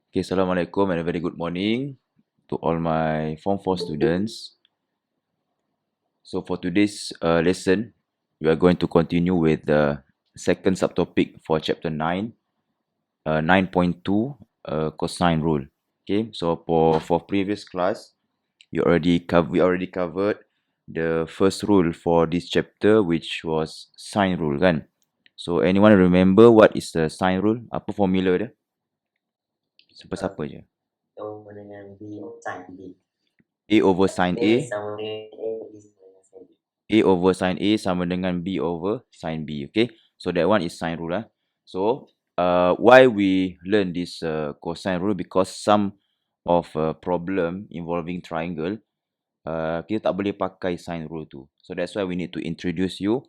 Okay, Assalamualaikum and a very good morning to all my Form 4 students. So for today's lesson, we are going to continue with the second subtopic for chapter 9, 9.2 cosine rule. Okay, so for previous class, we already covered the first rule for this chapter, which was sine rule, kan? So anyone remember what is the sine rule? Apa formula dia? Siapa-siapa je. Sama dengan B sin B. A over sine A. Sama dengan A sama dengan sin B. A over sine A sama dengan B over sine B. Okay, so that one is sine rule. So why we learn this cosine rule? Because some of problem involving triangle, kita tak boleh pakai sine rule tu. So that's why we need to introduce you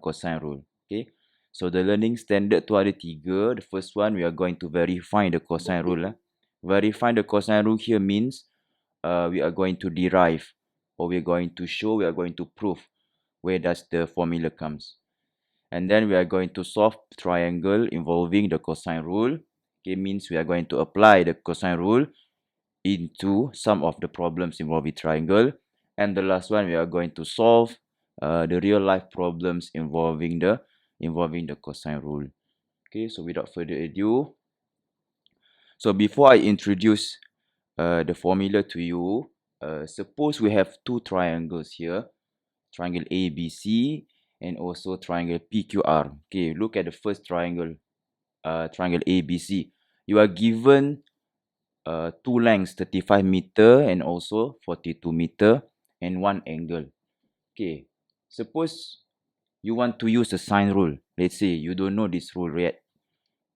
cosine rule. Okay, so the learning standard tu ada 3. The first one, we are going to verify the cosine rule. Verify the cosine rule here means we are going to derive, or we are going to show, we are going to prove where does the formula comes. And then we are going to solve triangle involving the cosine rule. Okay, means we are going to apply the cosine rule into some of the problems involving triangle. And the last one, we are going to solve the real life problems involving the cosine rule. Okay, so without further ado, so before I introduce the formula to you, suppose we have two triangles here, triangle ABC and also triangle PQR. Okay, look at the first triangle, triangle ABC. You are given two lengths, 35 meter and also 42 meter, and one angle. Okay, suppose you want to use the sine rule. Let's say you don't know this rule yet,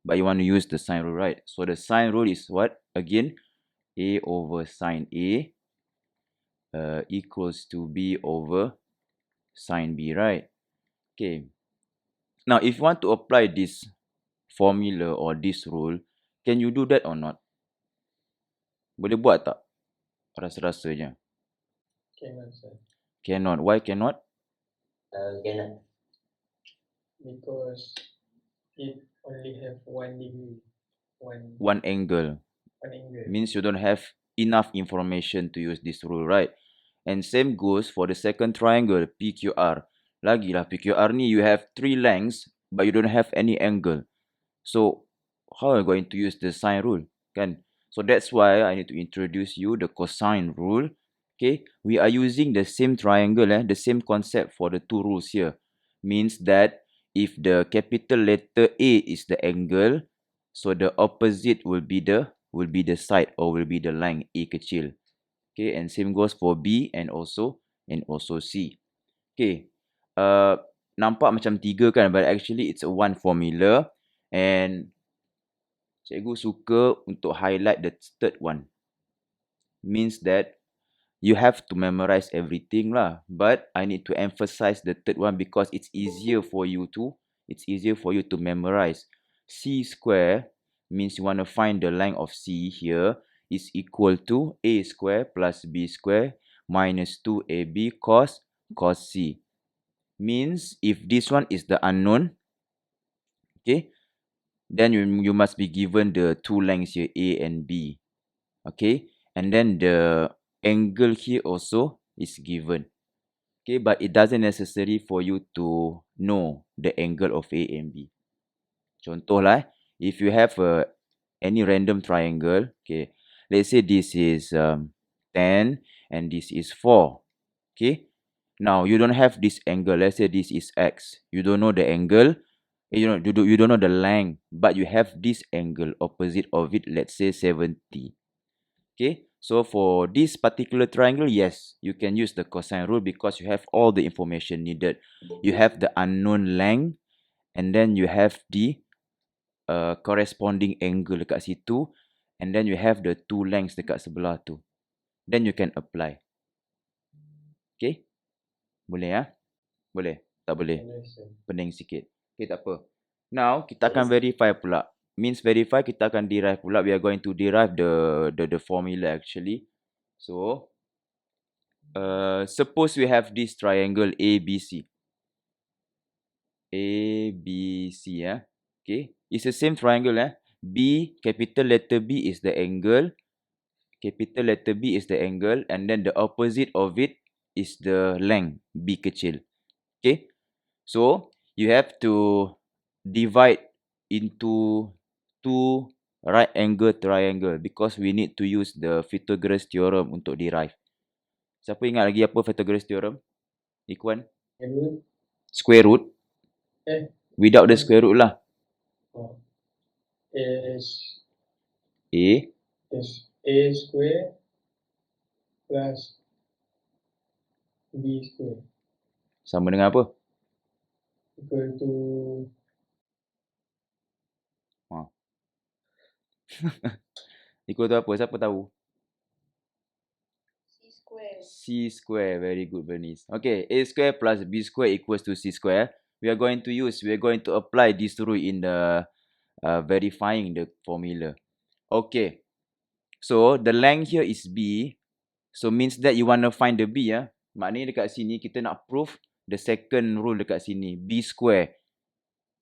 but you want to use the sine rule, right? So the sine rule is what? Again, A over sine A equals to B over sine B, right? Okay. Now, if you want to apply this formula or this rule, can you do that or not? Boleh buat tak? Rasa-rasa je. Cannot, sir. Cannot. Why cannot? Cannot. Because it only have one degree, One angle. one angle. Means you don't have enough information to use this rule, right? And same goes for the second triangle, PQR. Lagilah PQR ni you have 3 lengths, but you don't have any angle. So, how are you going to use the sine rule? Kan? So that's why I need to introduce you the cosine rule. Okay, we are using the same triangle, the same concept for the two rules here. Means that if the capital letter A is the angle, so the opposite will be the side, or will be the length A kecil. Okay, and same goes for B and also C. Okay, nampak macam 3 kan, but actually it's a one formula, and cikgu suka untuk highlight the third one. Means that you have to memorize everything lah, but I need to emphasize the third one because it's easier for you to memorize. C square means you want to find the length of C here is equal to A square plus B square minus 2AB cos C. Means if this one is the unknown, okay, then you must be given the two lengths here, A and B. Okay, and then the angle here also is given. Okay, but it doesn't necessary for you to know the angle of A and B. Contoh lah, if you have any random triangle, okay, let's say this is 10 and this is 4. Okay, now you don't have this angle. Let's say this is X. You don't know the angle. You don't know the length, but you have this angle opposite of it. Let's say 70. Okay, so for this particular triangle, yes, you can use the cosine rule because you have all the information needed. You have the unknown length, and then you have the corresponding angle dekat situ, and then you have the two lengths dekat sebelah tu. Then you can apply. Okay, boleh ya? Boleh? Tak boleh? Yes, sir. Pening sikit. Okay, tak apa. Now, kita akan verify pula. Means verify, kita akan derive pula. We are going to derive the formula actually. So, suppose we have this triangle ABC. ABC, okay. It's the same triangle, B, capital letter B is the angle. Capital letter B is the angle. And then the opposite of it is the length, B kecil. Okay. So, you have to divide into two right angle triangle because we need to use the Pythagoras theorem untuk derive. Siapa ingat lagi apa Pythagoras theorem? Ikhwan? Root Square root. eh Without the square root lah. oh, is A A square plus B square sama dengan apa? equal to Equal to apa? Siapa tahu? C square. C square. Very good, Bernice. Okay, A square plus B square equals to C square. We are going to apply this rule in the verifying the formula. Okay. So, the length here is B. So, means that you want to find the B, ya. Maknanya dekat sini, kita nak prove the second rule dekat sini. B square.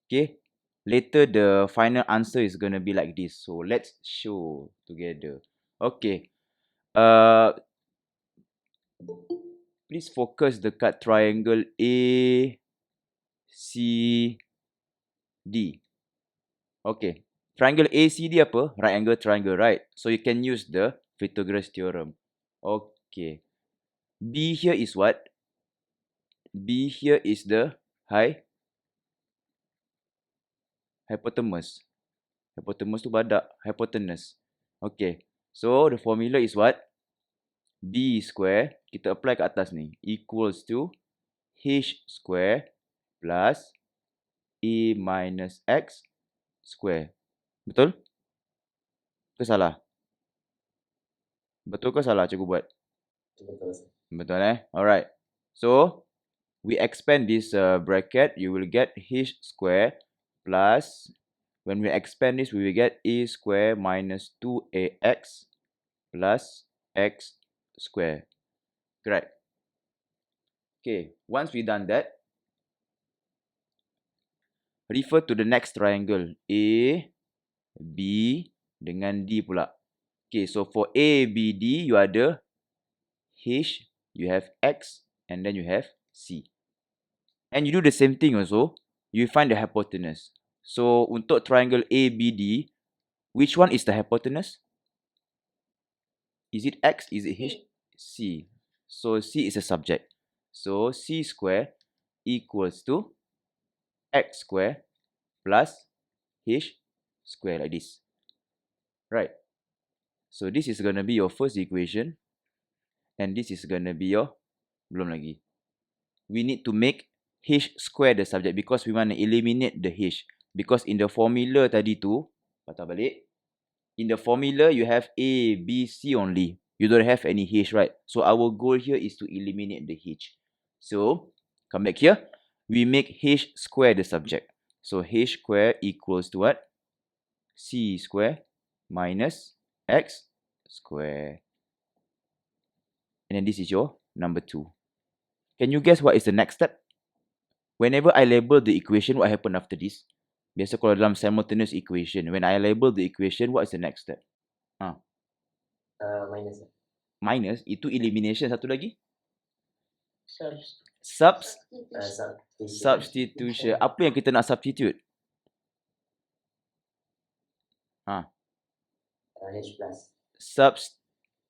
Okay. Later, the final answer is going to be like this. So, let's show together. Okay. Please focus dekat triangle A, C, D. Okay. Triangle ACD apa? Right angle triangle, right? So, you can use the Pythagoras theorem. Okay. B here is what? B here is the hypotenuse. Hypotenuse tu badak. Hypotenuse. Okay. So, the formula is what? B square. Kita apply kat atas ni. Equals to H square plus A minus X square. Betul? Ke salah? Betul ke salah cikgu buat? Betul, sir. Betul Alright. So, we expand this bracket. You will get H square plus, when we expand this, we will get A square minus 2AX plus X square. Correct. Okay. Once we done that, refer to the next triangle. A, B dengan D pula. Okay. So, for A, B, D, you ada H, you have X, and then you have C. And you do the same thing also. You find the hypotenuse. So, untuk triangle ABD, which one is the hypotenuse? Is it X? Is it H? C. So, C is a subject. So, C square equals to X square plus H square like this. Right. So, this is going to be your first equation. And this is going to be your, belum lagi. We need to make H square the subject because we want to eliminate the H. Because in the formula tadi tu, patah balik. In the formula, you have A, B, C only. You don't have any H, right? So, our goal here is to eliminate the H. So, come back here. We make H square the subject. So, H square equals to what? C square minus X square. And then this is your number 2. Can you guess what is the next step? Whenever I label the equation, what happen after this? Biasa kalau dalam simultaneous equation, when I label the equation, what is the next step? Minus, sir. Minus, itu elimination. Satu lagi? Substitution. Substitution. Apa yang kita nak substitute? H plus.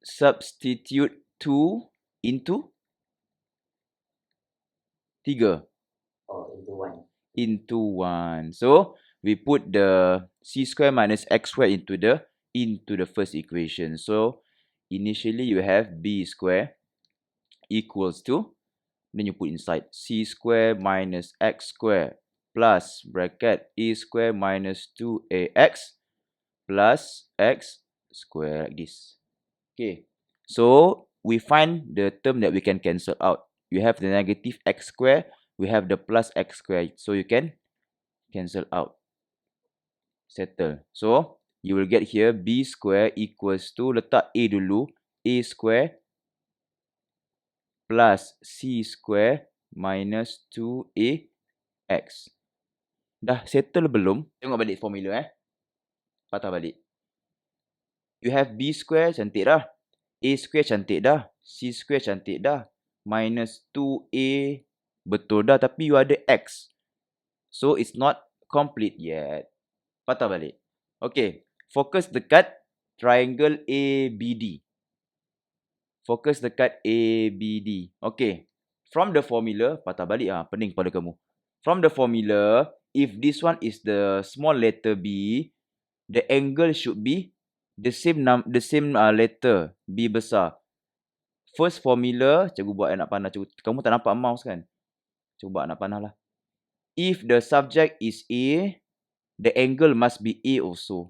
Substitute 2 into 3. Oh, into 1. Into 1. So, we put the C square minus X square into the first equation. So, initially you have B square equals to, then you put inside C square minus X square plus bracket A square minus 2AX plus X square like this. Okay. So, we find the term that we can cancel out. You have the negative X square, we have the plus X square. So, you can cancel out. Settle. So, you will get here B square equals to, letak A dulu, A square plus C square minus 2AX. Dah settle belum? Tengok balik formula patah balik. You have B square, cantik dah. A square cantik dah. C square cantik dah. Minus 2A, betul dah. Tapi you ada X. So, it's not complete yet. Patah balik. Okay. Fokus dekat triangle ABD. Fokus dekat ABD. Okay. From the formula, patah balik pening pada kamu. From the formula, if this one is the small letter B, the angle should be the same letter B besar. First formula, cikgu buat nak panah. Kamu tak nampak mouse kan? Cuba nak panah lah. If the subject is A, the angle must be A also.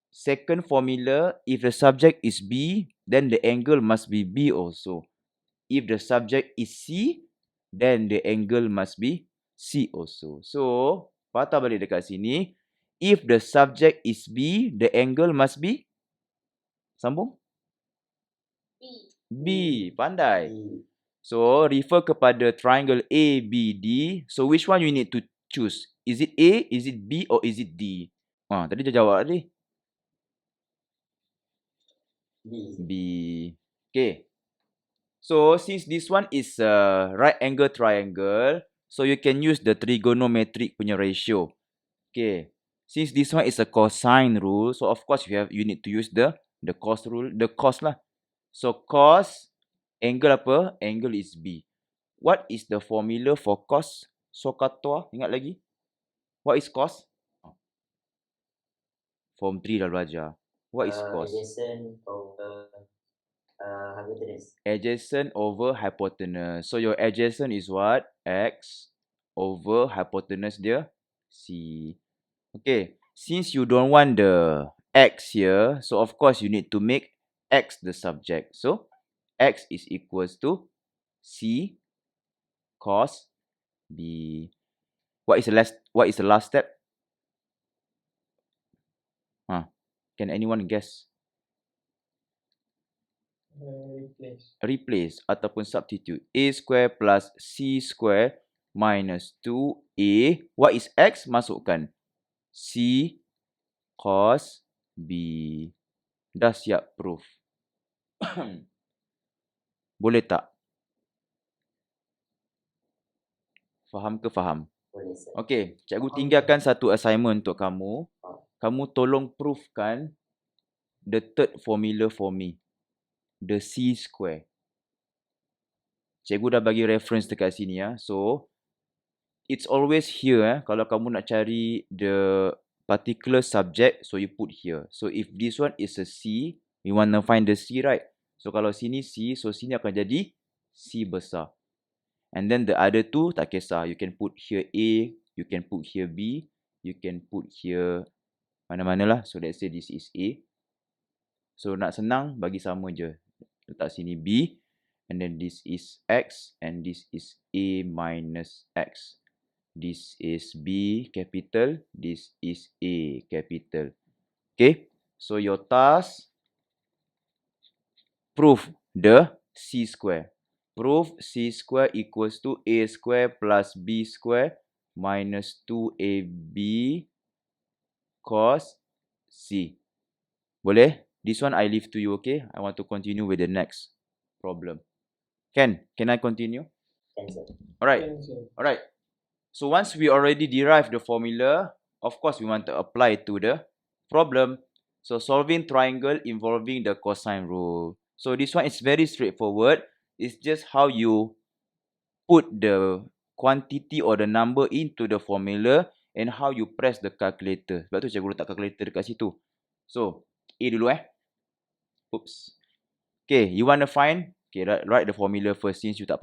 Second formula, if the subject is B, then the angle must be B also. If the subject is C, then the angle must be C also. So, patah balik dekat sini. If the subject is B, the angle must be? Sambung? B. Pandai. So, refer kepada triangle ABD. So, which one you need to choose? Is it A, is it B, or is it D? Tadi dia jawab tadi. B. Okay. So, since this one is a right angle triangle, so you can use the trigonometric punya ratio. Okay. Since this one is a cosine rule, so of course you need to use the cos rule, the cos lah. So, cos, angle apa? Angle is B. What is the formula for cos? SOHCAHTOA, ingat lagi? What is cos? Form 3 dah belajar. What is cos? Adjacent over hypotenuse. Adjacent over hypotenuse. So your adjacent is what? X over hypotenuse dia C. Okay. Since you don't want the X here, so of course you need to make X the subject. So X is equals to C cos B. What is the last step? Can anyone guess? Replace ataupun substitute. A square plus C square minus 2A. What is X? Masukkan C cos B. Dah siap proof. Boleh tak? Faham ke faham? Boleh, sir. Okay, cikgu tinggalkan satu assignment untuk kamu. Kamu tolong proofkan the third formula for me. The C square. Cikgu dah bagi reference dekat sini ya. So, it's always here. Kalau kamu nak cari the particular subject, so you put here. So, if this one is a C, we want to find the C, right? So, kalau sini C, so sini akan jadi C besar. And then the other two, tak kisah. You can put here A, you can put here B, you can put here mana-mana lah. So, let's say this is A. So, nak senang, bagi sama je. Letak sini B. And then this is X. And this is A minus X. This is B capital. This is A capital. Okay. So, your task, prove the C square. Prove C square equals to A square plus B square minus 2AB cos C. Boleh? This one I leave to you, okay? I want to continue with the next problem. Can I continue? Can, sir. Alright. So once we already derived the formula, of course we want to apply it to the problem. So solving triangle involving the cosine rule. So this one is very straightforward. It's just how you put the quantity or the number into the formula and how you press the calculator. Sebab tu cikgu letak calculator dekat situ. So, A dulu Oops. Okay, you want to find? Okay, write the formula first since you tak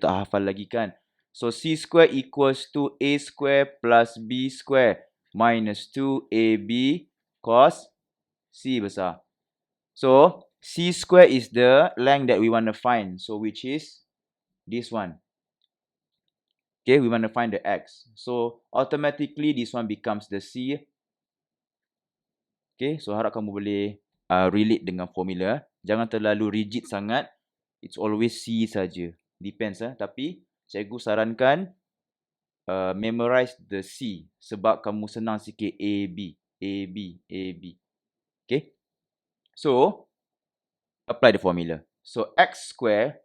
hafal lagi kan. So, C square equals to A square plus B square minus 2AB cos C besar. So, C square is the length that we want to find. So, which is this one. Okay, we want to find the X. So, automatically this one becomes the C. Okay, so harap kamu boleh relate dengan formula. Jangan terlalu rigid sangat. It's always C saja. Depends Tapi cikgu sarankan memorize the C sebab kamu senang sikit A, B. AB. Okay. So, apply the formula. So, x square,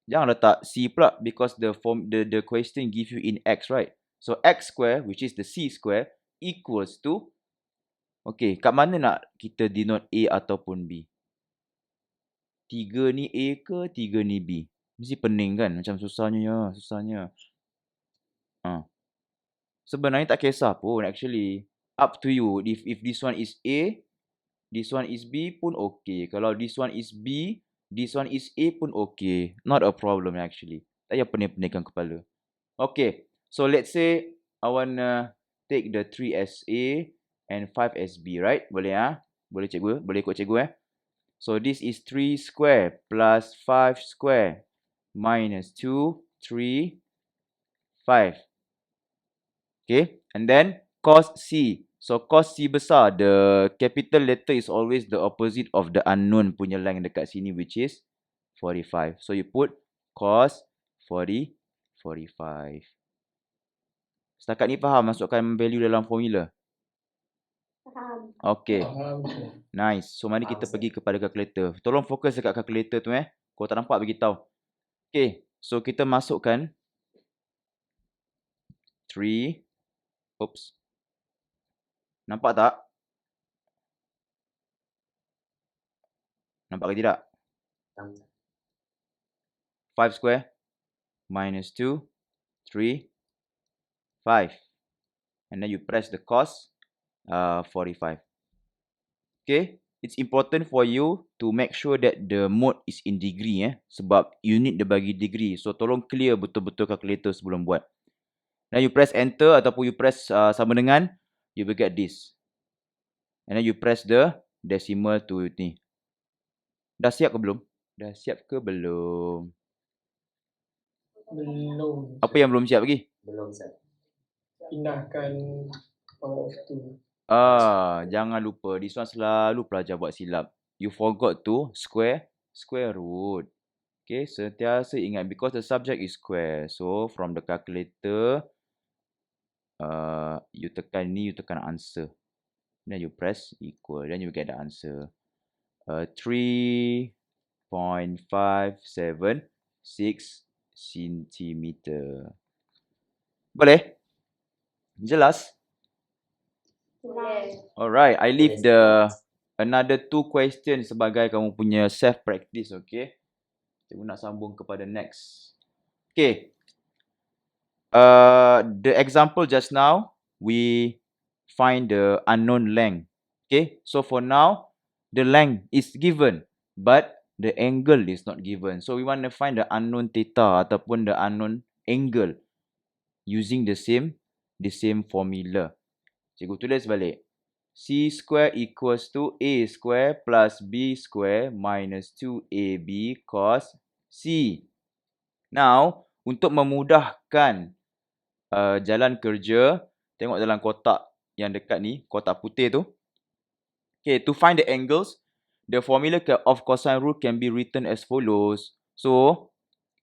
jangan letak C pula because the question give you in x, right? So, x square, which is the C square, equals to, okay, kat mana nak kita denote A ataupun B? 3 ni A ke 3 ni B? Mesti pening kan? Macam susahnya. Sebenarnya tak kisah pun actually. Up to you. If this one is A, this one is B pun okay. Kalau this one is B, this one is A pun okay. Not a problem actually. Tak payah pening-peningkan kepala. Okay. So let's say I wanna take the 3 as A and 5 as B, right? Boleh Boleh cikgu? Boleh ikut cikgu So this is 3 square plus 5 square minus 2, 3, 5. Okay, and then cos C. So cos C besar, the capital letter is always the opposite of the unknown punya length dekat sini, which is 45. So you put cos 45. Setakat ni faham masukkan value dalam formula? Faham. Okay, Faham sir. nice. So mari kita pergi kepada calculator. Tolong fokus dekat calculator tu Kalau tak nampak beritahu. Okay, so kita masukkan 3. Oops. Nampak tak? Nampak ke tidak? 5 square minus 2, 3, 5. And then you press the cos 45. Okay, it's important for you to make sure that the mode is in degree sebab unit dia bagi degree. So tolong clear betul-betul calculator sebelum buat. Then you press enter ataupun you press sama dengan, you will get this. And then you press the decimal to ni. Dah siap ke belum? Belum. Apa yang belum siap lagi? Belum sir. Pindahkan power of 2. Jangan lupa. This one selalu pelajar buat silap. You forgot to square root. Okay, sentiasa ingat because the subject is square. So from the calculator, you tekan ni, you tekan answer. Then you press equal. Then you get the answer. 3.576 centimeter. Boleh? Jelas? Boleh. Alright, I leave another 2 questions sebagai kamu punya self practice, okay? Cikgu nak sambung kepada next. Okay. The example just now, we find the unknown length. Okay, so for now, the length is given, but the angle is not given. So we want to find the unknown theta ataupun the unknown angle using the same formula. Cikgu tulis balik. C square equals to A square plus B square minus 2AB cos C. Now, untuk memudahkan jalan kerja, tengok dalam kotak yang dekat ni, kotak putih tu. Okay, to find the angles, the formula of cosine rule can be written as follows. So,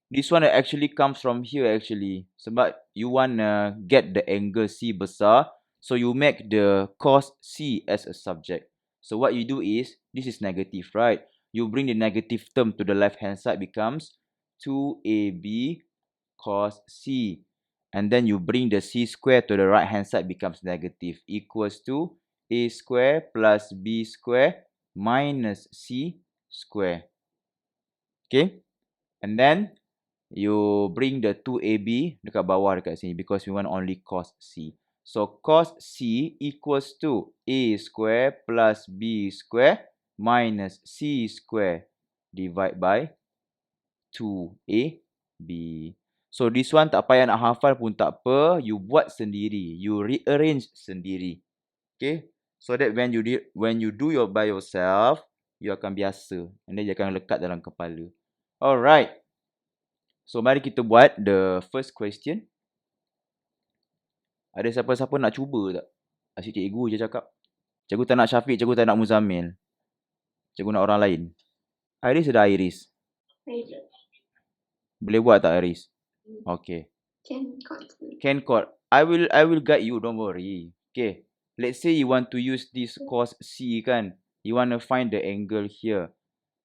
this one actually comes from here actually. Sebab you wanna get the angle C besar, so you make the cos C as a subject. So what you do is, this is negative, right? You bring the negative term to the left hand side, becomes 2AB cos C. And then you bring the C square to the right hand side, becomes negative, equals to A square plus B square minus C square. Okay? And then you bring the 2AB dekat bawah dekat sini because we want only cos C. So cos C equals to A square plus B square minus C square divided by 2AB. So this one tak payah nak hafal pun tak apa, you buat sendiri, you rearrange sendiri. Okay? So that when you do by yourself, you akan biasa and then dia akan lekat dalam kepala. Alright. So mari kita buat the first question. Ada siapa-siapa nak cuba tak? Asyik cikgu je cakap. Cikgu tak nak Syafiq, cikgu tak nak Muzammil. Cikgu nak orang lain. Iris ada Iris. Boleh buat tak Iris? Okay. Can code. I will guide you, don't worry. Okay. let's say you want to use this cos C kan. You want to find the angle here.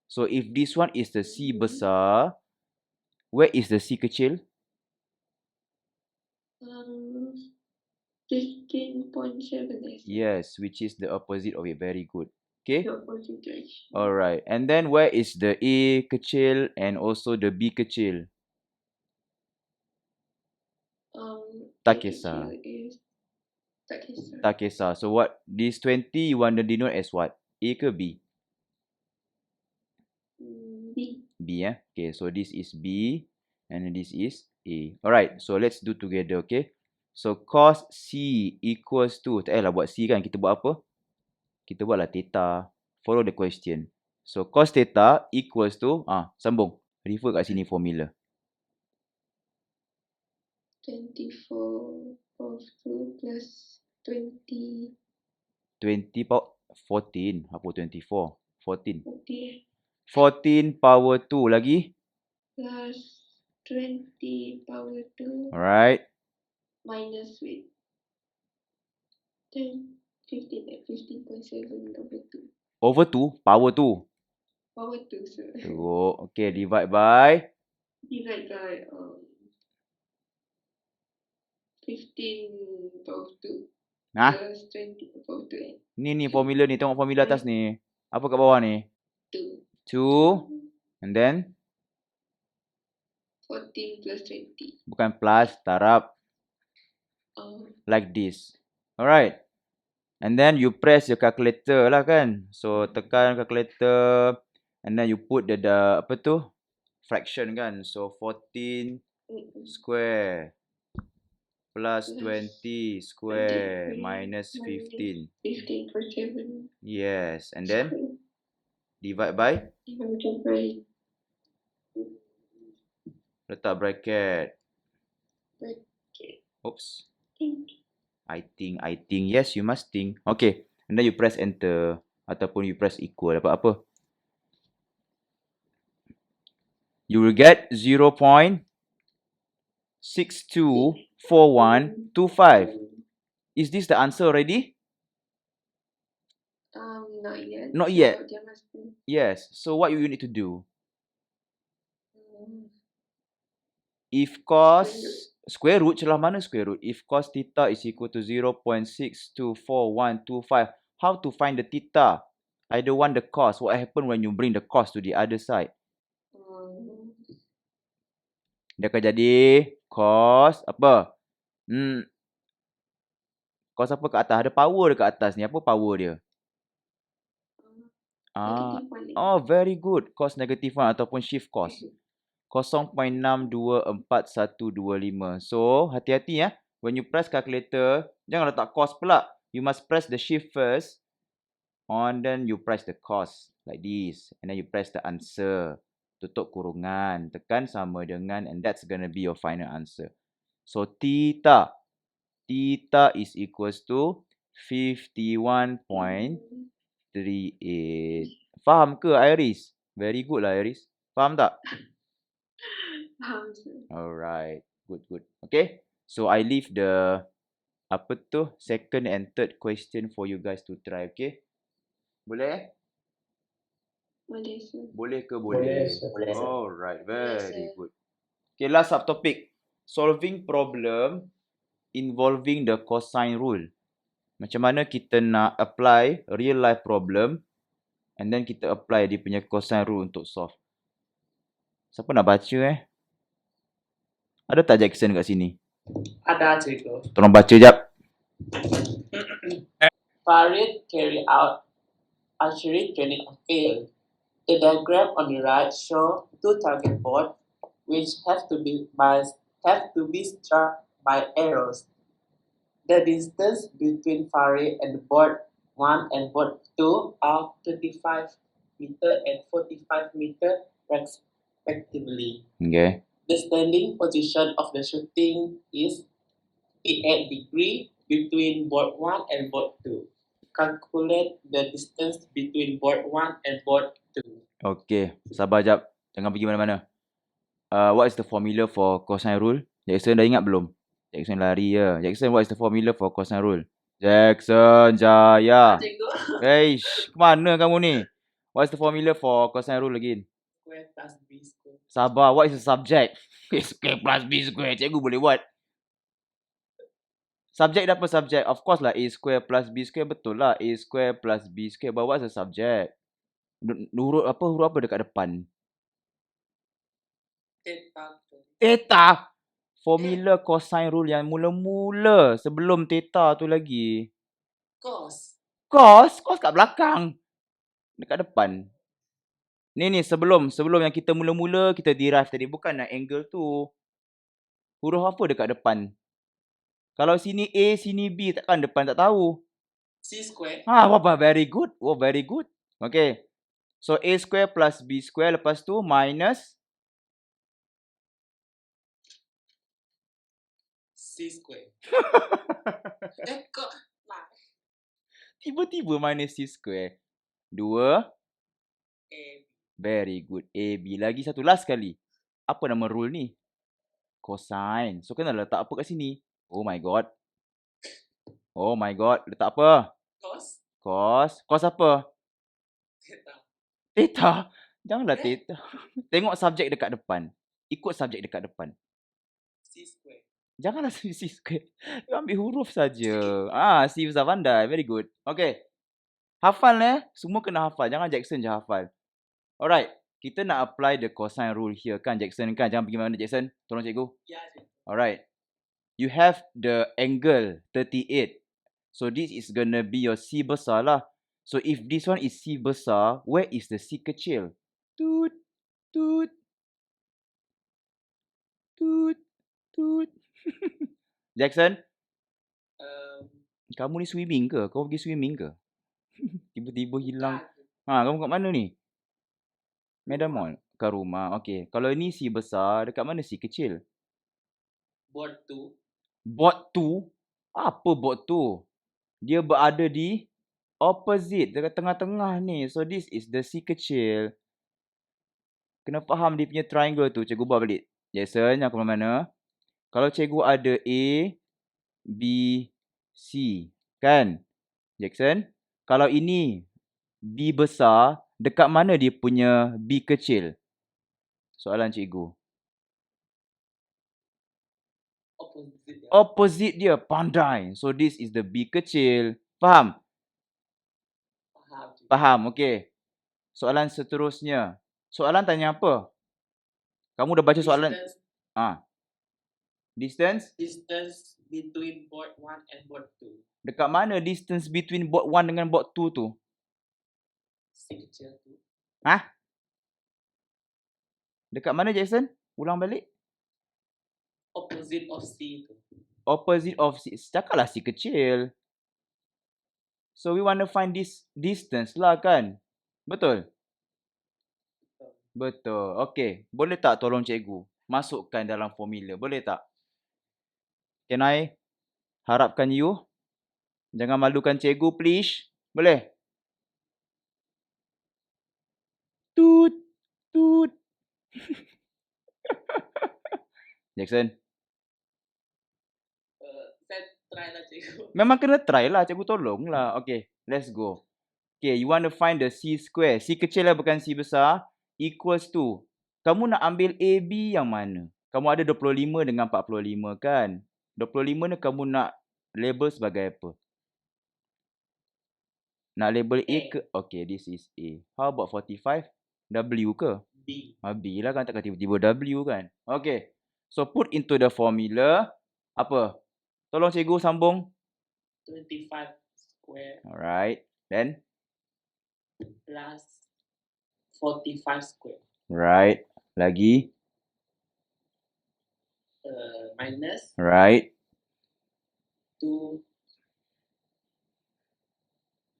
So if this one is the C besar, where is the C kecil? 15.7. Yes, which is the opposite of it. Very good. Okay. The opposite direction. Alright. And then where is the A kecil and also the B kecil? Tak kisah. Tak kisah. So what? This 20 you want to denote as what? A ke B? B. B Okay, so this is B and this is A. Alright, so let's do together, okay? So cos C equals to, tak payahlah buat C kan, kita buat apa? Kita buatlah theta. Follow the question. So cos theta equals to, sambung. Refer kat sini formula. 24/2 plus 20. 20 power 14. Apa 24? 14. 40 14 power 2 lagi. plus 20 power 2 Alright. minus with 10, 15.7 over 2. Over 2, power 2. Power 2, sir. Oh, okay, divide by Divide by 15 power 2 plus 20 power 2 Ni formula ni, tengok formula atas ni. Apa kat bawah ni? 2. 2 and then 14 plus 20. bukan plus, tarap like this. Alright. And then you press your calculator lah kan. So tekan calculator and then you put the apa tu? Fraction kan. So 14 square plus 20 square minus 15. 15.7. Yes, and then divide by, Divided by letak bracket. bracket. Oops. I think. Yes, you must think. Okay. And then you press enter. Ataupun you press equal. Dapat apa? You will get 0.624125. Is this the answer already? Not yet. Not yet. So, dia mesti Yes. So what you need to do? If cos square root, celah mana square root? If cos theta is equal to 0.624125, how to find the theta? I don't want the cos. What happen when you bring the cos to the other side? Dia akan jadi cos apa? Cos apa kat atas? Ada power dekat atas ni. Apa power dia? negative one. Oh, very good. Cos negative 1 ataupun shift cos. 0.624125. So, hati-hati ya. When you press calculator, jangan letak cos pula. You must press the shift first. And then you press the cos. Like this. And then you press the answer. Tutup kurungan. Tekan sama dengan. And that's gonna be your final answer. So, theta. Theta is equals to 51.38. Faham ke Iris? Very good lah Iris. Faham tak? Faham, sir. Alright. Good. Okay. So I leave the apa tu second and third question for you guys to try. Okay. Boleh? Boleh, sir. Boleh ke Boleh, boleh? sir. Boleh, sir. Alright. Very sir. good. Okay, last subtopic. Solving problem involving the cosine rule. Macam mana kita nak apply real life problem and then kita apply dia punya cosine rule untuk solve. Siapa nak baca Ada tak Jackson kat sini? Ada, cikgu. Tolong baca jap. Farid carried out archery training on field. The diagram on the right shows two target boards which have to be struck by arrows. The distance between Farid and board 1 and board 2 are 25 meter and 45 meter respectively. Okay. The standing position of the shooting is 8 degrees between board 1 and board 2. Calculate the distance between board 1 and board 2. Okay. Sabar jap. Jangan pergi mana-mana. What is the formula for cosine rule? Jackson dah ingat belum? Jackson lari je. Jackson, what is the formula for cosine rule? Jackson Jaya. Cikgu. Eish, kemana kamu ni? What's the formula for cosine rule again? Square plus B square. Sabar, what is the subject? A square plus B square. Cikgu boleh buat. Subject apa subject? Of course lah, A square plus B square. Betul lah, A square plus B square. But what's the subject? Huruf apa dekat depan? Theta. Theta. Formula cosine rule yang mula-mula sebelum theta tu lagi. Cos. Cos kat belakang. Dekat depan. Ni sebelum yang kita mula-mula kita derive tadi. Bukan nak angle tu. Huruf apa dekat depan? Kalau sini A, sini B, takkan depan tak tahu. C square. Very good. Oh, very good. Okay. So, A square plus B square. Lepas tu, minus C square. Kok lah. tiba-tiba minus C square. 2. A. Very good. A, B. Lagi satu. Last kali. Apa nama rule ni? Cosine. So, kena letak apa kat sini? Oh my god. Oh my god. Letak apa? Cos. Cos. Cos apa? Theta. Theta. Janganlah theta. Tengok subjek dekat depan. Ikut subjek dekat depan. C square. Janganlah C square. You ambil huruf saja. C besar pandai. Very good. Okay. Hafal Semua kena hafal. Jangan Jackson je hafal. Alright. Kita nak apply the cosine rule here kan Jackson kan. Jangan pergi mana Jackson. Tolong cikgu. Ya, cikgu. Alright. You have the angle 38. So this is gonna be your C besar lah. So if this one is C besar, where is the C kecil? Tut, tut. Tut, tut. Jackson, kamu ni swimming ke? Kau pergi swimming ke? Tiba-tiba hilang. Kamu kat mana ni? Medan Mall. Kat rumah. Okay. Kalau ni C besar, dekat mana C kecil? Board 2. Board 2? Apa board 2? Dia berada di opposite. Dekat tengah-tengah ni. So this is the C kecil. Kena faham dia punya triangle tu. Cikgu buat balik. Jason, yang ke mana? Kalau cikgu ada A, B, C. Kan? Jackson? Kalau ini B besar, dekat mana dia punya B kecil? Soalan cikgu. Opposite. Opposite dia. Pandai. So this is the B kecil. Faham? Faham, cikgu. Faham. Okay. Soalan seterusnya. Soalan tanya apa? Kamu dah baca soalan? Distance? Distance between board 1 and board 2. Dekat mana distance between board 1 dengan board 2 tu? C kecil tu. Dekat mana Jason? Ulang balik. Opposite of C tu. Opposite of C. Cakaplah C kecil. So we want to find this distance lah kan? Betul? Betul. Okay. Boleh tak tolong cikgu masukkan dalam formula? Boleh tak? Can I harapkan you? Jangan malukan cikgu please. Boleh? Tut. Tut. Jackson. Saya try lah, cikgu. Memang kena try lah. Cikgu tolonglah. Okay. Let's go. Okay. You want to find the C square. C kecil lah bukan C besar. Equals to. Kamu nak ambil AB yang mana? Kamu ada 25 dengan 45 kan? 25 ni kamu nak label sebagai apa? Nak label A ke? Okay. This is A. How about 45? W ke? B. B lah kan. Takkan tiba-tiba W kan? Okay. So put into the formula. Apa? Tolong cikgu sambung. 25 square Alright. Then? plus 45 square. Right. Lagi? Minus Right. 2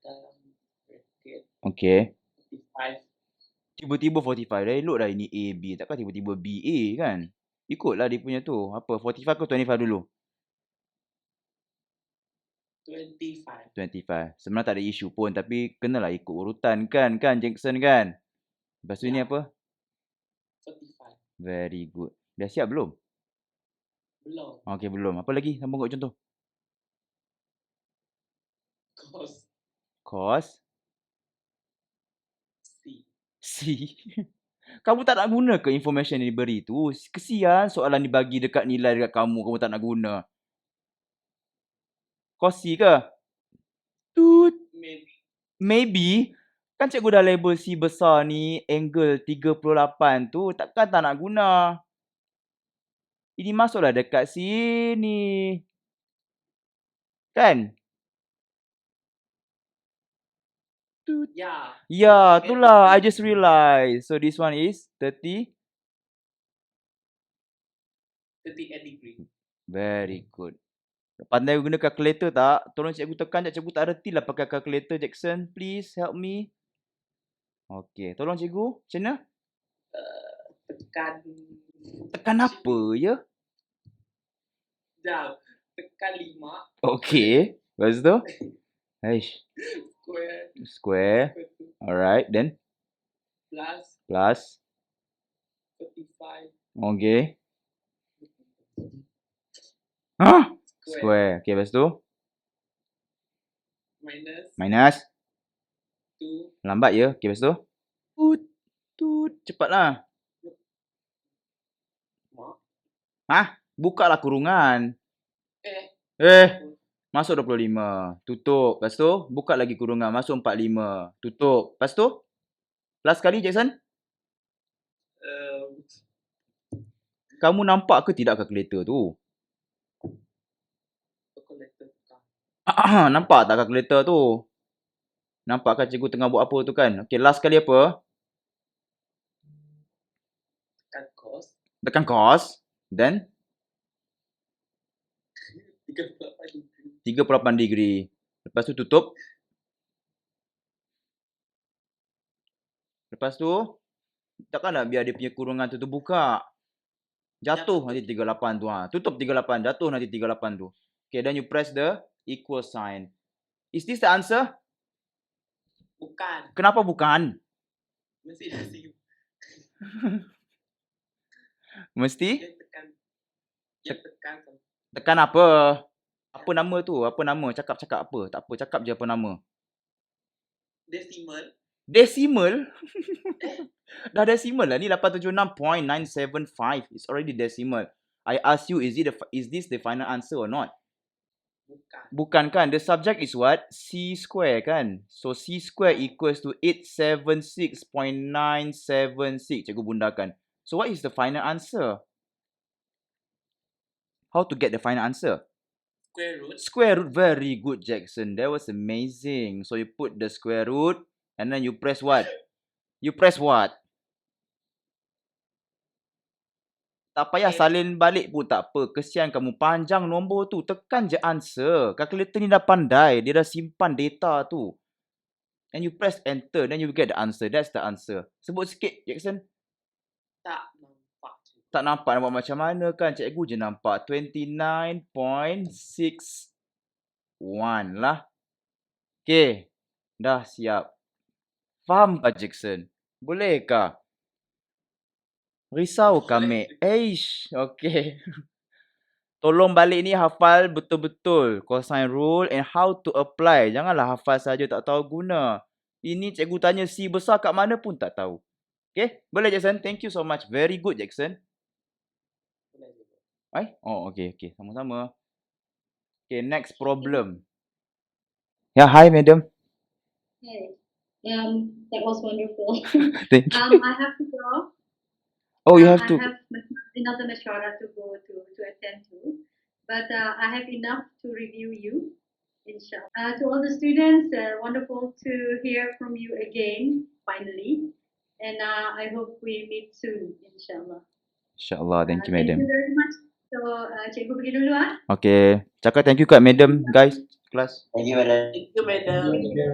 dalam bracket Okay. 45. Tiba-tiba 45. Dah elok dah ini A, B. Takkan tiba-tiba B, A kan? Ikutlah dia punya tu. Apa? 45 ke 25 dulu? 25. 25. Sebenarnya tak ada isu pun. Tapi kenalah ikut urutan kan? Kan Jackson kan? Lepas tu ini apa? 45. Very good. Dah siap belum? Belum. Okay, belum. Apa lagi? Sambung kat contoh. cos Cos C. C. Kamu tak nak guna ke information yang diberi tu? Kesian soalan dibagi dekat nilai dekat kamu tak nak guna. Cos C ke? Tut. Maybe. Maybe. Kan cikgu dah label C besar ni angle 38 tu. Takkan tak nak guna. Ini masuklah dekat sini. Kan? Tut. Yeah. Ya, itulah. I just realised. So this one is 38 degree. Very good. Pandai guna calculator tak? Tolong cikgu tekan je. Cikgu tak reti lah pakai calculator, Jackson. Please help me. Okay. Tolong cikgu. Macam mana? Tekan. Tekan apa ya? Dah. Tekan 5. Okay. Lepas tu? Aish. Square. Square. Alright. Then? Plus. 45. Okay. Hah? Square. Okay, lepas tu? Minus. 2. Lambat ya. Okay, lepas tu? Tut. Cepatlah. Hah? Bukalah kurungan. Masuk 25. Tutup. Lepas tu? Buka lagi kurungan. Masuk 45. Tutup. Lepas tu? Last kali, Jackson? Kamu nampak ke tidak kalkulator tu? Nampak tak kalkulator tu? Nampak kan cikgu tengah buat apa tu kan? Okay, last kali apa? Tekan cos. Tekan cos. Then? 38 degree. Lepas tu tutup. Lepas tu, takkanlah biar dia punya kurungan tu buka. Jatuh nanti 38 tu. Tutup 38. Jatuh nanti 38 tu. Okay, then you press the equal sign. Is this the answer? Bukan. Kenapa bukan? Mesti dah sih. Mesti? Dia tekan. Tekan apa? Apa nama tu? Apa nama? Cakap apa? Tak apa. Cakap je apa nama. Decimal. Decimal? Dah decimal lah ni. 876.975. It's already decimal. I ask you, is this the final answer or not? Bukan kan? The subject is what? C square kan? So C square equals to 876.976. Cikgu bundakan. So what is the final answer? How to get the final answer? Square root. Square root. Very good, Jackson. That was amazing. So you put the square root and then you press what? You press what? Tak payah salin balik pun tak apa. Kesian kamu panjang nombor tu. Tekan je answer. Calculator ni dah pandai. Dia dah simpan data tu. And you press enter. Then you get the answer. That's the answer. Sebut sikit, Jackson. Tak nampak. Tak nampak macam mana kan. Cikgu je nampak. 29.61 lah. Okay. Dah siap. Faham tak, Jackson? Bolehkah? Risau kami. Eish. Okay. Tolong balik ni hafal betul-betul cosine rule and how to apply. Janganlah hafal saja tak tahu guna. Ini cikgu tanya C besar kat mana pun tak tahu. Okay. Boleh, Jackson? Thank you so much. Very good, Jackson. Oh, okay. Sama-sama. Okay, next problem. Yeah, hi, madam. Hey, that was wonderful. Thank you. I have to go. Oh, you have to. I have another mashwara to go to attend to, but I have enough to review you, inshallah. To all the students, wonderful to hear from you again, finally, and I hope we meet soon, inshallah. InsyaAllah. Thank you, madam. Thank you very much. So, cikgu pergi dulu Okay. Cakap thank you kat madam, guys. Kelas. Thank you, madam. Thank you, madam. Thank you,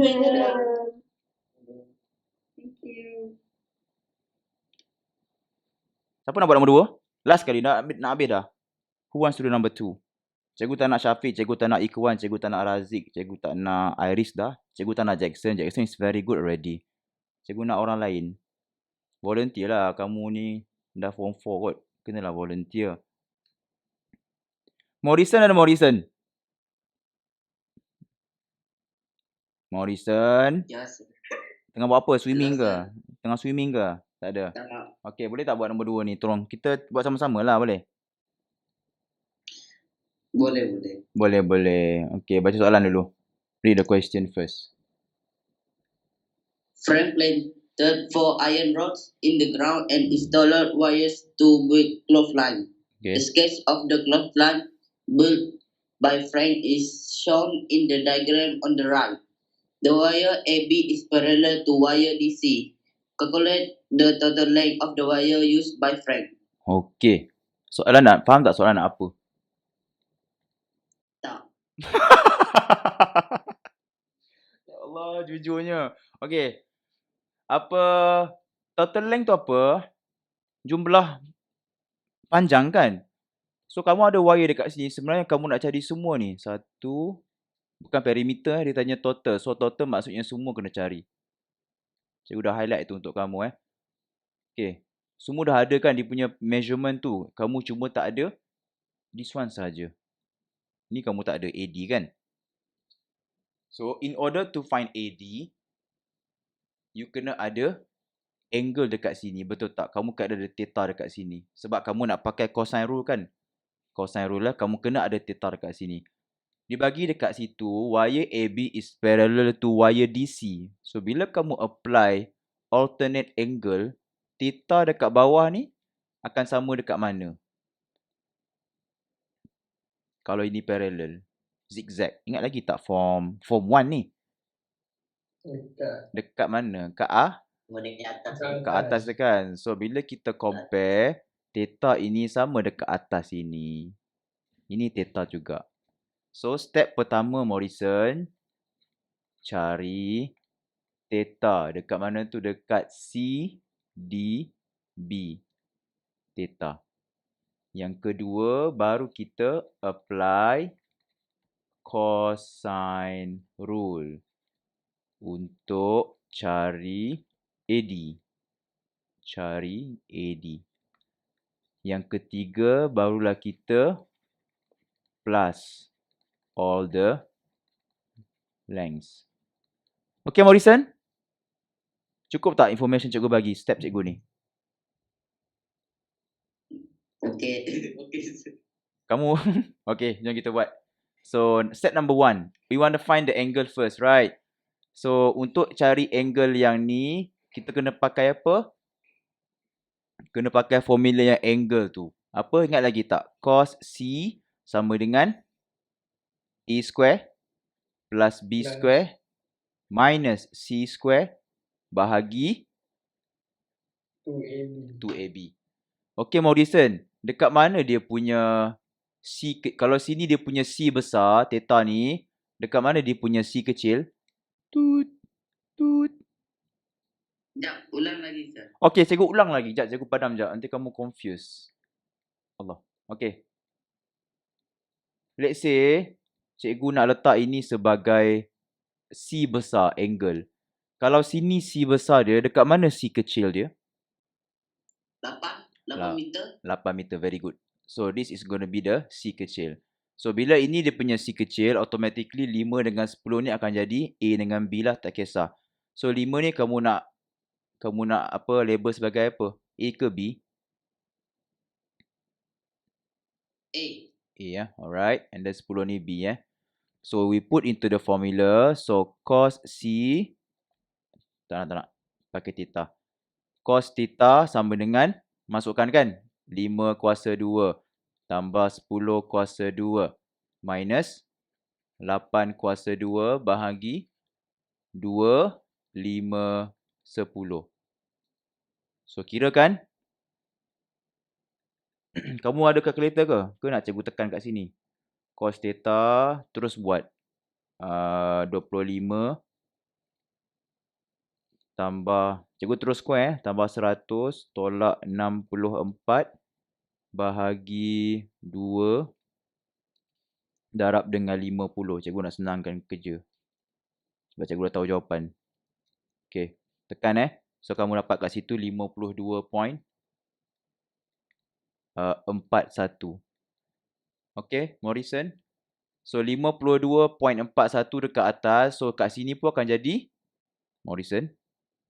madam. Thank you. Siapa nak buat nombor 2? Last kali nak habis dah. Who wants to do number 2? Cikgu tak nak Syafiq, cikgu tak nak Ikhwan, cikgu tak nak Razik, cikgu tak nak Iris dah. Cikgu tak nak Jackson. Jackson is very good already. Cikgu nak orang lain. Volunteer lah. Kamu ni dah form 4 kot. Kenalah volunteer. Morrison ada Morrison? Morrison, Yes. tengah buat apa? Swimming Hello, ke? sir. Tengah swimming ke? Tak ada. Okey, boleh tak buat nombor 2 ni? Tolong kita buat sama-sama lah, boleh? Boleh. Boleh. Okey, baca soalan dulu. Read the question first. Frank planted 4 iron rods in the ground and installed wires to build clothesline. Okay. The sketch of the clothesline built by Frank is shown in the diagram on the right. The wire AB is parallel to wire DC. Calculate the total length of the wire used by Frank. Okey. Faham tak soalan nak apa? Tak. Ya Allah, jujurnya. Okey. Apa total length tu apa? Jumlah panjang kan? So kamu ada wire dekat sini. Sebenarnya kamu nak cari semua ni. Satu. Bukan perimeter, dia tanya total. So total maksudnya semua kena cari. Cikgu dah highlight tu untuk kamu Okay. Semua dah ada kan dia punya measurement tu. Kamu cuma tak ada this one saja. Ni kamu tak ada AD kan? So in order to find AD, you kena ada angle dekat sini. Betul tak? Kamu kena ada theta dekat sini. Sebab kamu nak pakai cosine rule kan? Cosine rule lah, kamu kena ada theta dekat sini. Dibagi dekat situ, wire AB is parallel to wire DC. So, bila kamu apply alternate angle, theta dekat bawah ni akan sama dekat mana? Kalau ini parallel. Zigzag. Ingat lagi tak form 1 ni? Dekat mana? Kat Menit di atas. Kat atas kan. So, bila kita compare, theta ini sama dekat atas ini. Ini theta juga. So, step pertama Morrison, cari theta. Dekat mana tu? Dekat C, D, B. Theta. Yang kedua, baru kita apply cosine rule untuk cari AD. Cari AD. Yang ketiga, barulah kita plus all the lengths. Okay, Morrison? Cukup tak information cikgu bagi? Step cikgu ni. Okay. Kamu, okay, jom kita buat. So, step number 1. We want to find the angle first, right? So, untuk cari angle yang ni, kita kena pakai apa? Kena pakai formula yang angle tu. Apa? Ingat lagi tak? Cos C sama dengan A square plus B square minus C square bahagi 2AB. Okay, Morrison. Dekat mana dia punya C? Kalau sini dia punya C besar, theta ni. Dekat mana dia punya C kecil? Tut. Sekejap, ulang lagi, sir. Okay, cikgu ulang lagi. Sekejap, cikgu padam sekejap. Nanti kamu confuse. Allah. Okay. Let's say, cikgu nak letak ini sebagai C besar, angle. Kalau sini C besar dia, dekat mana C kecil dia? 8 meter. 8 meter, very good. So, this is going to be the C kecil. So, bila ini dia punya C kecil, automatically 5 dengan 10 ni akan jadi A dengan B lah, tak kisah. So, 5 ni kamu nak apa, label sebagai apa? A ke B? A. A, alright. And then 10 ni B, So, we put into the formula. So, cos C, tak nak. Pakai theta. Cos theta sama dengan, masukkan kan? 5 kuasa 2 tambah 10 kuasa 2 minus 8 kuasa 2 bahagi 2, 5, 10. So, kira kan? Kamu ada calculator ke? Ke nak cikgu tekan kat sini? Cos theta, terus buat 25 tambah, cikgu terus square, tambah 100 tolak 64 bahagi 2 darab dengan 50. Cikgu nak senangkan kerja. Sebab cikgu dah tahu jawapan. Okay, tekan So, kamu dapat kat situ 52.41. Okay, Morrison. So 52.41 dekat atas. So kat sini pun akan jadi Morrison.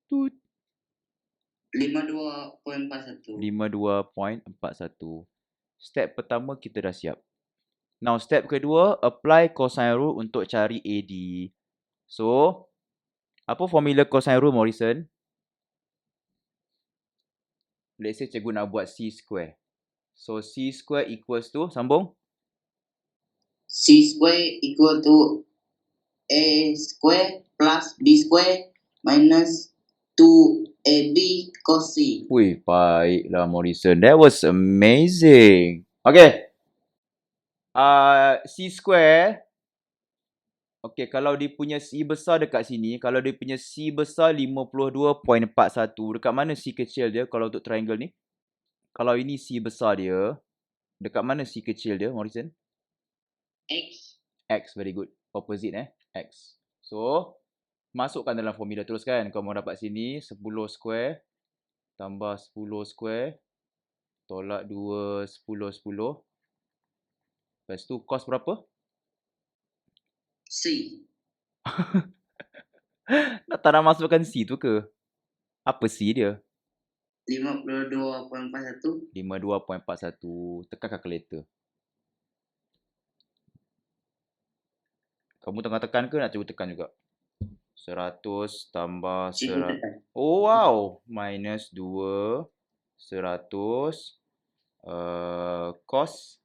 Tut. 52.41. 52.41. Step pertama kita dah siap. Now step kedua, apply cosine rule untuk cari AD. So, apa formula cosine rule, Morrison? Let's say cikgu nak buat C square. So C square equals to, sambung. C square equal to A square plus B square minus 2AB cos C. Wih, baiklah Morrison. That was amazing. Okay. C square. Okay, kalau dia punya C besar dekat sini, kalau dia punya C besar 52.41, dekat mana C kecil dia kalau untuk triangle ni? Kalau ini C besar dia, dekat mana C kecil dia, Morrison? X. X, very good. Opposite X. So, masukkan dalam formula teruskan. Kau mau dapat sini 10 square tambah 10 square tolak 2 10 10. Lepas tu cos berapa? C. Tak nak masukkan C tu ke? Apa C dia? 52.41. 52.41. Tekan calculator. Kamu tengah tekan ke nak cikgu tekan juga? 100 tambah Cikgu 100. tekan. Oh wow. Minus 2. 100. Cos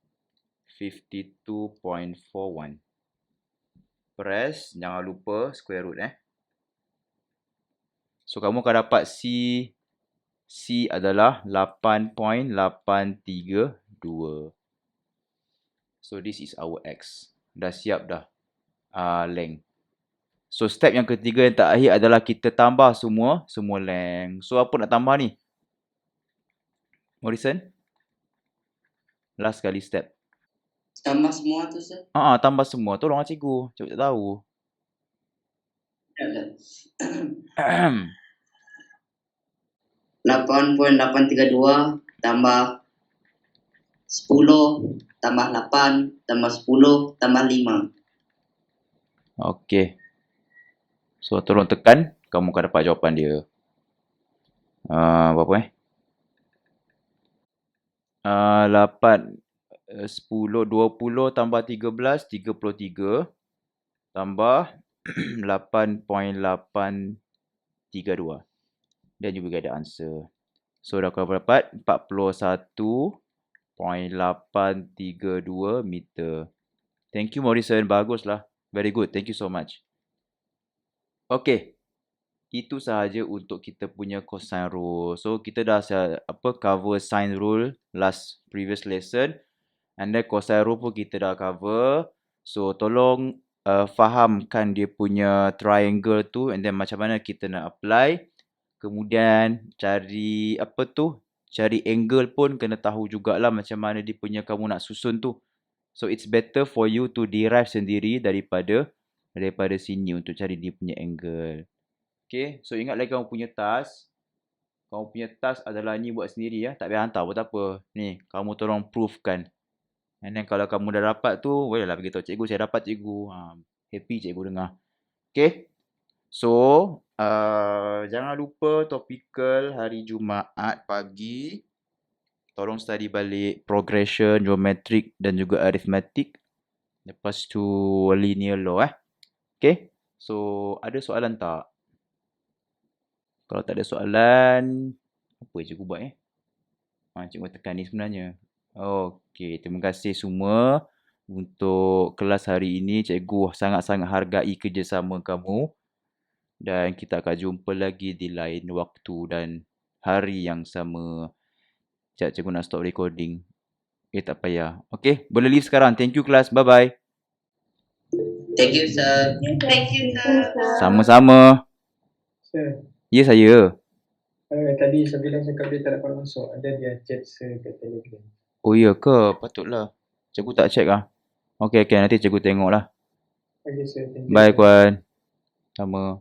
52.41. Press. Jangan lupa square root So kamu akan dapat C adalah 8.832. So this is our X. Dah siap dah. Length. So step yang ketiga yang terakhir adalah kita tambah semua length. So apa nak tambah ni? Morrison? Last kali step. Tambah semua tu, sir. Tambah semua. Tolonglah cikgu. Cikgu tak tahu. 8.832 tambah 10 tambah 8 tambah 10 tambah 5. Okey. So tolong tekan, kamu akan dapat jawapan dia. Berapa 8 10 20 tambah 13 33 tambah 8.832. Dan you will get the answer. So dah kau dapat 41.832 meter. Thank you Morrison, baguslah. Very good. Thank you so much. Okay. Itu sahaja untuk kita punya cosine rule. So kita dah cover sine rule previous lesson. And then cosine rule pun kita dah cover. So tolong fahamkan dia punya triangle tu and then macam mana kita nak apply. Kemudian cari cari angle pun kena tahu jugalah macam mana dia punya kamu nak susun tu. So it's better for you to derive sendiri daripada sini untuk cari dia punya angle. Okay, so ingat lagi kamu punya task. Kamu punya task adalah ni buat sendiri ya. Tak payah hantar pun tak apa. Ni, kamu tolong proofkan. And then kalau kamu dah dapat tu, bolehlah beritahu cikgu, saya dapat cikgu. Happy cikgu dengar. Okay. So, jangan lupa topical hari Jumaat pagi. Tolong study balik progression, geometric dan juga arithmetic. Lepas tu linear law Okay. So, ada soalan tak? Kalau tak ada soalan, apa cikgu buat cikgu tekan ni sebenarnya. Okey, terima kasih semua untuk kelas hari ini. Cikgu sangat-sangat hargai kerjasama kamu. Dan kita akan jumpa lagi di lain waktu dan hari yang sama. Cikgu nak stop recording. Tak payah. Okey, boleh leave sekarang. Thank you kelas. Bye-bye. Thank you, sir. Thank you, sir. Sama-sama. Sir, Ya, saya. tadi Sabila cakap dia tak dapat masuk. Ada dia chat sir kat Telegram. Oh, ya ke? Patutlah. Cikgu tak check lah. Okey, nanti cikgu tengok lah. Okay, sir. Thank you. Bye, Kuan. Sama.